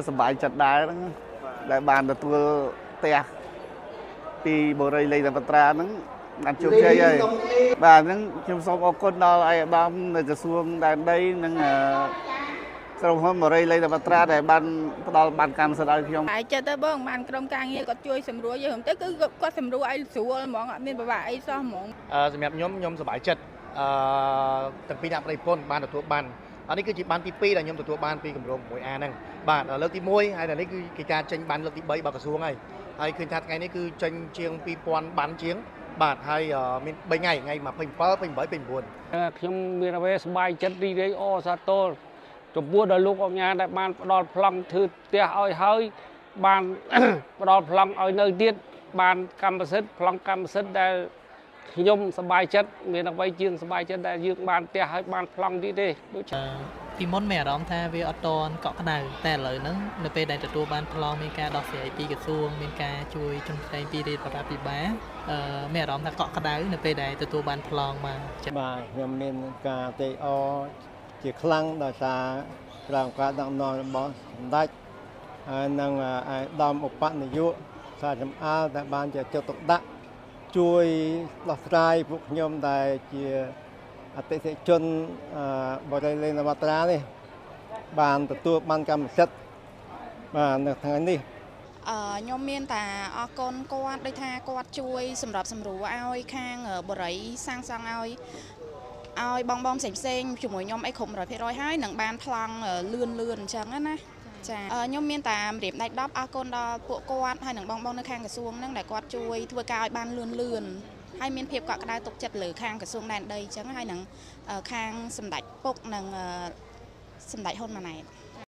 สบายจัดได้ได้บานตัวเตะปีโบราณเลยแต่ปัตรานั้นนั่นจุดใช่ไหมบ้านนั้นชุมชนอคนดอไอ้บ้านในจะส่วงได้ได้นั่งสรุปว่าโบราณเลยแต่ปัตราได้บ้านดอบ้านการสลายพิมพ์ไอ้เจ้าตาบ้องบ้านกรมการเงี้ยก็ช่วยสำรวจเยอะผมแต่ก็สำรวจไอ้สัวมองมีแบบว่าไอ้ซ้อมมองสำหรับยมสบายจัดตั้งปีนับในพ้นบ้านตัวบ้านอันนี้คือจีบ้านที่ปีแต่ยมตัวบ้านปีกำลังมวยนั่งบ้านเลิกที่มวยไอ้แต่นี่คือการเชิงบ้านเลิกที่ใบบกระทรวงไงไอ้คืนทัดไงนี่คือเชิงเชียงปีปอนบ้านเชียงบ้านให้มีใบไงมาเป็นเป้าเป็นใบเป็นบุญខ្ញុំមានអ្វីសบายចិត្តរីករាយអសាទរចំពោះដល់លោកអង្គការដែលបានផ្ដល់ប្លង់ធ្វើផ្ទះឲ្យហើយបានផ្ដល់ប្លង់ឲ្យនៅទៀតបានកម្មសិទ្ធិប្លង់កម្មសិទ្ធិដែលខ្ញុំសบายចិត្តមានអ្វីជាងសบายចិត្តដែលយើងបានផ្ទះឲ្យបានប្លង់ទៀតទេដូចពីមុនមានអារម្មណ៍ថាវាអត់តកក់ក្ដៅតែឥឡូវហ្នឹងនៅពេលដែលទទួលបានប្លង់មានការដោះស្រាយពីក្រសួងមានការជួយជំរុញពីរាជរដ្ឋាភិបាលមានអារម្មណ៍ថាកក់ក្ដៅនៅពេលដែលទទួលបានប្លង់មកបាទខ្ញុំមានការទេអជាខ្លាំងដោយសារក្រមការដឹកនាំរបស់សម្ដេចហើយនឹងអាយដាមឧបនាយកសារចំអាលដែលបានជាចុះទុកដាក់ជួយដោះស្រាយពួកខ្ញុំដែលជាអតិថិជនបរិយាលេងវត្តរានេះបានទទួលបានកម្មសិទ្ធិបាទនៅថ្ងៃនេះខ្ញុំមានតែអរគុណគាត់ដូចថាគាត់ជួយសម្រាប់សម្រួលឲ្យខាងបរិយាសាងសង់ឲ្យបងផ្សេងជាមួយខ្ញុំអីគ្រប់ 100% ហើយនឹងបានប្លង់លឿនអញ្ចឹងណាចាខ្ញុំមានតែរៀបដៃ10អរគុណដល់ពួកគាត់ហើយនឹងបងនៅខាងក្រសួងហ្នឹងដែលគាត់ជួយធ្វើការឲ្យបានលឿនហើយមានភាពកក់ក្ដៅទុកចិត្តលើខាងក្រសួងដែនដីអញ្ចឹងហើយនឹងខាងសម្ដេចពុកនិងសម្ដេចហ៊ុនម៉ាណែត